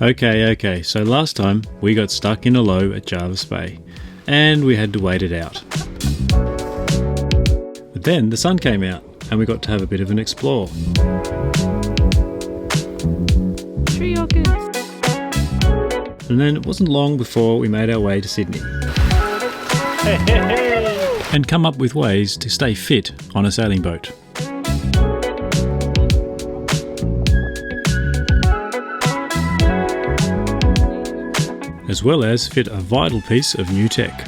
Okay, so last time we got stuck in a low at Jervis Bay and we had to wait it out. But then the sun came out and we got to have a bit of an explore. Tree orchids. And then it wasn't long before we made our way to Sydney. And come up with ways to stay fit on a sailing boat. As well as fit a vital piece of new tech.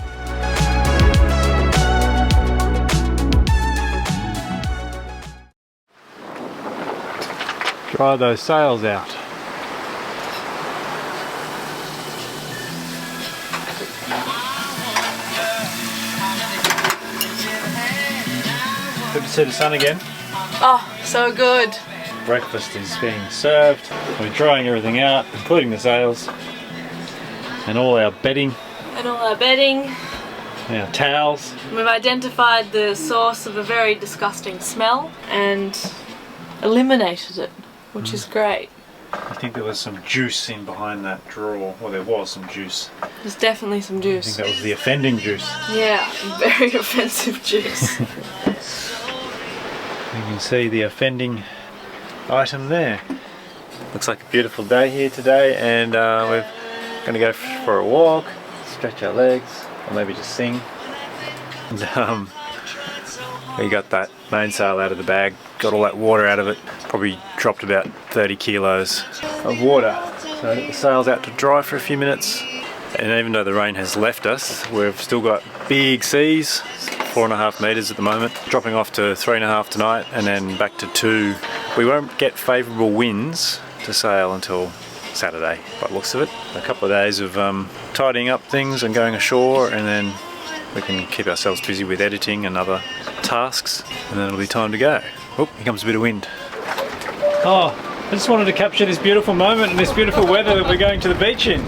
Dry those sails out. Good to see the sun again. Oh, so good. Breakfast is being served. We're drying everything out, including the sails. And all our bedding. Our towels. We've identified the source of a very disgusting smell and eliminated it, which is great. I think there was some juice in behind that drawer. Well, there was some juice. There's definitely some juice. I think that was the offending juice. Yeah, very offensive juice. You can see the offending item there. Looks like a beautiful day here today, and we're going to go for a walk, stretch our legs, or maybe just sing. And, we got that mainsail out of the bag, got all that water out of it, probably dropped about 30 kilos of water. So I got the sails out to dry for a few minutes, and even though the rain has left us, we've still got big seas, 4.5 metres at the moment, dropping off to 3.5 tonight, and then back to 2. We won't get favourable winds to sail until Saturday, by the looks of it. A couple of days of tidying up things and going ashore, and then we can keep ourselves busy with editing and other tasks, and then it'll be time to go. Oh, here comes a bit of wind. Oh, I just wanted to capture this beautiful moment and this beautiful weather that we're going to the beach in.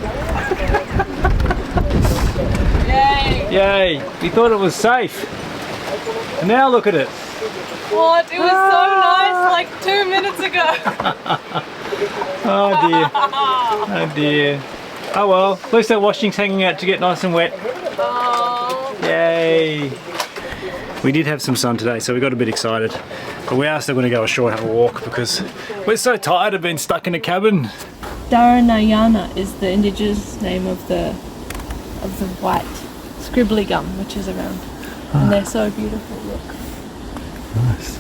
Yay! Yay! We thought it was safe. And now look at it. What? It was so nice like 2 minutes ago. Oh dear. Oh dear. Oh well, at least that washing's hanging out to get nice and wet. Oh. Yay! We did have some sun today, so we got a bit excited. But we are still going to go ashore and have a walk because we're so tired of being stuck in a cabin. Dharanayana is the indigenous name of the white scribbly gum which is around. And they're so beautiful, look. Nice.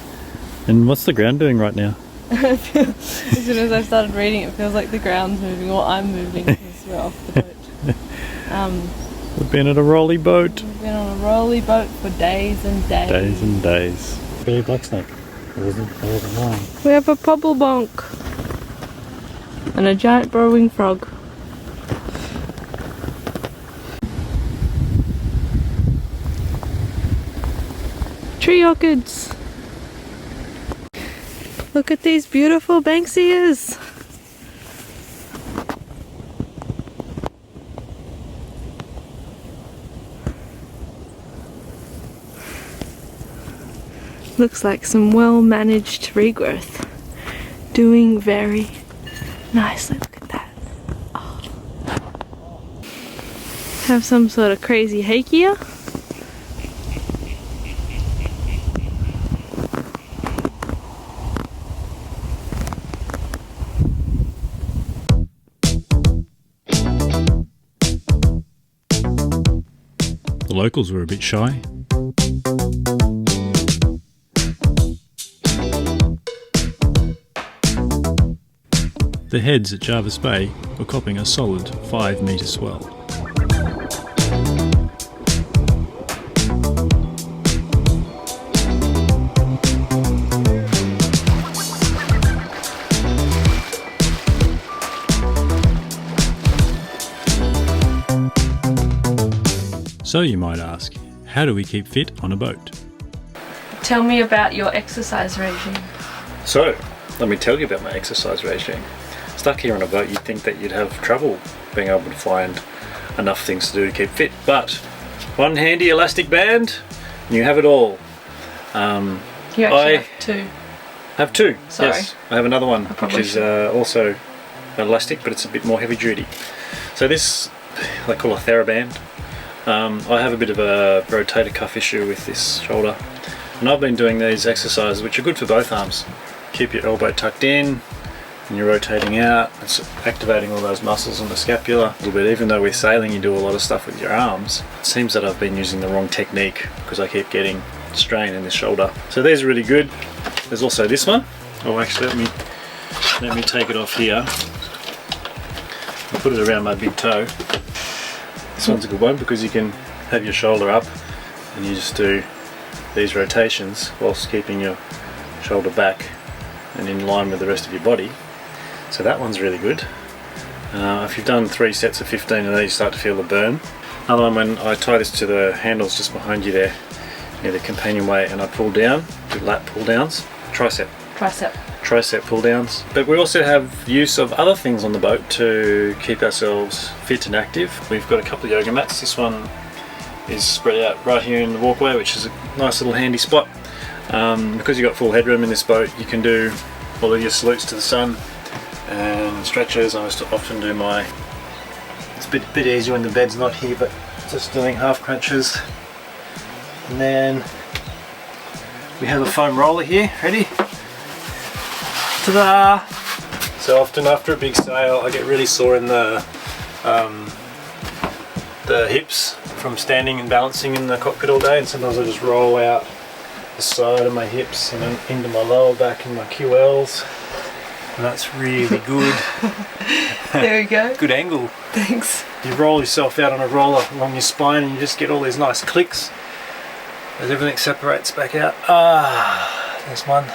And what's the ground doing right now? As soon as I started reading it feels like the ground's moving, or I'm moving because we're off the boat. We've been at a rolly boat. We've been on a rolly boat for days and days. Days and days. Billy black snake. I wasn't lying. We have a pobble bonk and a giant burrowing frog. Tree orchids. Look at these beautiful banksias. Looks like some well-managed regrowth. Doing very nicely. Look at that. Oh. Have some sort of crazy hakea. The locals were a bit shy. The heads at Jervis Bay were copping a solid 5 metre swell. So you might ask, how do we keep fit on a boat? Tell me about your exercise regime. So, let me tell you about my exercise regime. Stuck here on a boat, you'd think that you'd have trouble being able to find enough things to do to keep fit, but one handy elastic band and you have it all. You actually have two. Have two. Sorry. Yes, I have another one which is also elastic, but it's a bit more heavy duty. So this they call a TheraBand. I have a bit of a rotator cuff issue with this shoulder, and I've been doing these exercises which are good for both arms. Keep your elbow tucked in and you're rotating out. It's activating all those muscles in the scapula a little bit. Even though with sailing you do a lot of stuff with your arms, it seems that I've been using the wrong technique because I keep getting strain in this shoulder. So these are really good. There's also this one. Oh, actually let me take it off here. I'll put it around my big toe. This one's a good one because you can have your shoulder up and you just do these rotations whilst keeping your shoulder back and in line with the rest of your body. So that one's really good. If you've done 3 sets of 15 of these, you start to feel the burn. Another one, when I tie this to the handles just behind you there, near the companionway, and I pull down, do lat pull downs, tricep pull downs. But we also have use of other things on the boat to keep ourselves fit and active. We've got a couple of yoga mats. This one is spread out right here in the walkway, which is a nice little handy spot. Because you've got full headroom in this boat, you can do all of your salutes to the sun and stretches. I often do my, it's a bit easier when the bed's not here, but just doing half crunches. And then we have a foam roller here, ready? Ta-da! So often after a big sail I get really sore in the hips from standing and balancing in the cockpit all day, and sometimes I just roll out the side of my hips and then into my lower back and my QLs, and that's really good. There we go. Good angle. Thanks. You roll yourself out on a roller along your spine and you just get all these nice clicks as everything separates back out. Ah, there's one.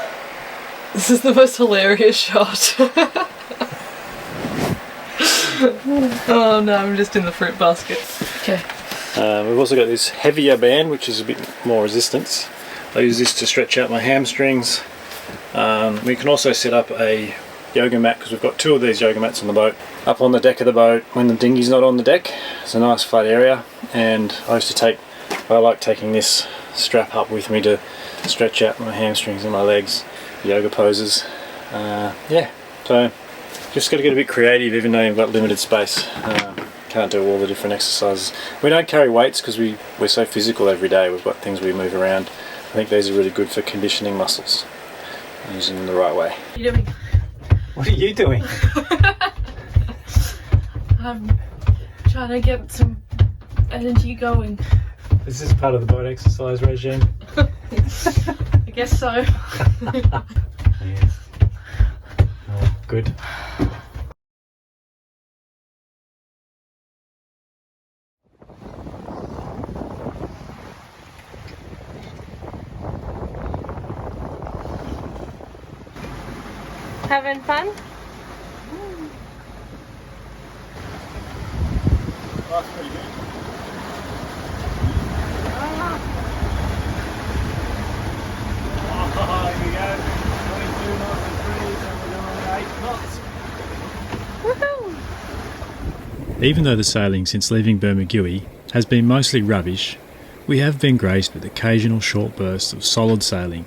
This is the most hilarious shot. Oh no, I'm just in the fruit basket. Okay. We've also got this heavier band which is a bit more resistance. I use this to stretch out my hamstrings. We can also set up a yoga mat because we've got 2 of these yoga mats on the boat. Up on the deck of the boat when the dinghy's not on the deck. It's a nice flat area, and I like taking this strap up with me to stretch out my hamstrings and my legs, yoga poses. Yeah, so just got to get a bit creative even though you've got limited space. Can't do all the different exercises. We don't carry weights because we're so physical every day. We've got things we move around. I think these are really good for conditioning muscles, using them the right way. What are you doing? What are you doing? I'm trying to get some energy going. Is this part of the boat exercise regime? I guess so. Yes. Oh, good. Having fun? That's pretty good. Oh, here we go. 22 knots and 3, and we're doing 8 knots. Woohoo! Even though the sailing since leaving Bermagui has been mostly rubbish, we have been graced with occasional short bursts of solid sailing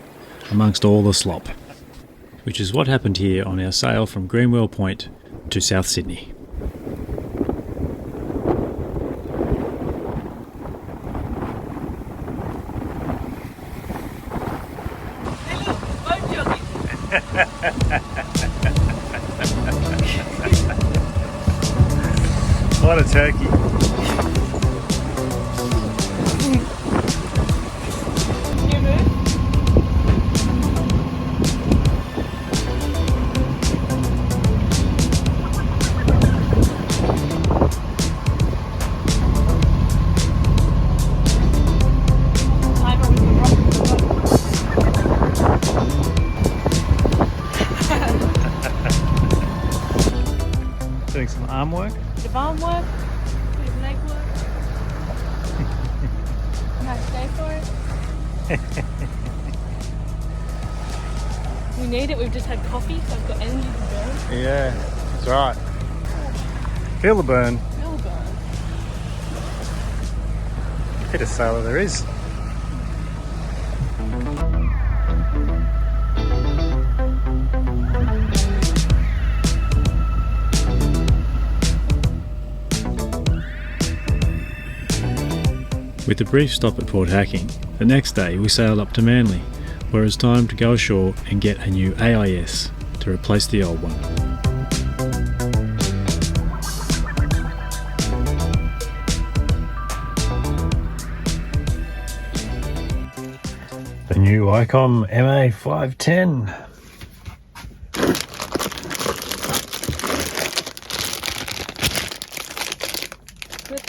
amongst all the slop, which is what happened here on our sail from Greenwell Point to South Sydney. What a turkey. Doing some arm work. Bit of arm work, bit of leg work. Nice day for it. We need it, we've just had coffee, so I've got energy to burn. Yeah, that's right. Feel the burn. Feel the burn. Fittest sailor there is. With a brief stop at Port Hacking, the next day we sailed up to Manly, where it's time to go ashore and get a new AIS to replace the old one. The new Icom MA510.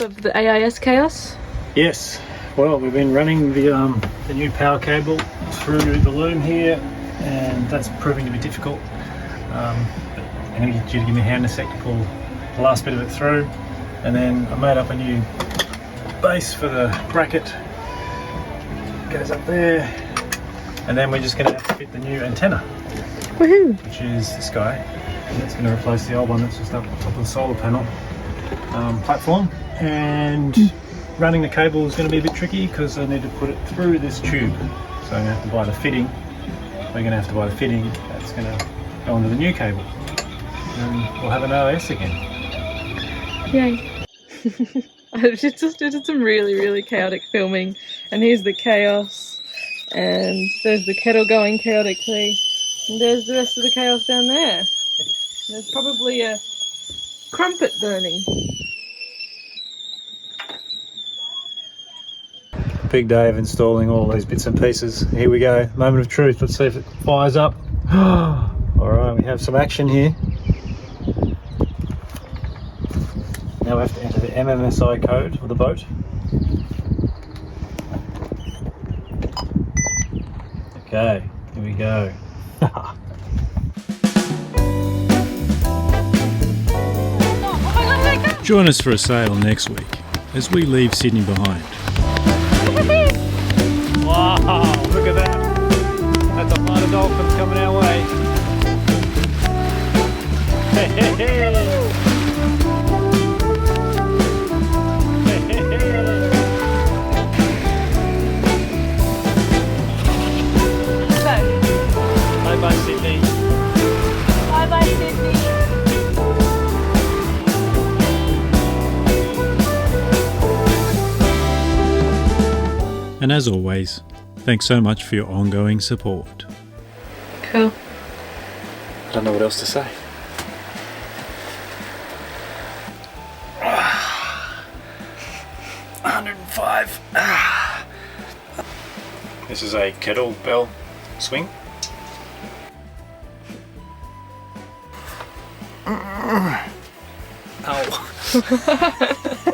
Of the AIS chaos? Yes. Well, we've been running the new power cable through the loom here, and that's proving to be difficult. I'm going to get you to give me a hand in a sec to pull the last bit of it through, and then I made up a new base for the bracket. Goes up there, and then we're just going to have to fit the new antenna. Woohoo! Which is this guy, and that's going to replace the old one that's just up on top of the solar panel platform. And running the cable is going to be a bit tricky because I need to put it through this tube, so I'm going to have to buy the fitting. We're going to have to buy the fitting that's going to go onto the new cable, and we'll have an OS again. Yay! I just did some really chaotic filming, and here's the chaos, and there's the kettle going chaotically, and there's the rest of the chaos down there. There's probably a crumpet burning. Big day of installing all these bits and pieces. Here we go, moment of truth. Let's see if it fires up. Alright, we have some action here. Now we have to enter the MMSI code for the boat. Okay, here we go. Join us for a sail next week as we leave Sydney behind. Wow, look at that. That's a lot of dolphins coming our way. Hey, hey, hey. Hey, hey, hey. Bye bye, Sydney. Bye bye, Sydney. And as always, thanks so much for your ongoing support. Cool. I don't know what else to say. This is a kettlebell swing. Ow.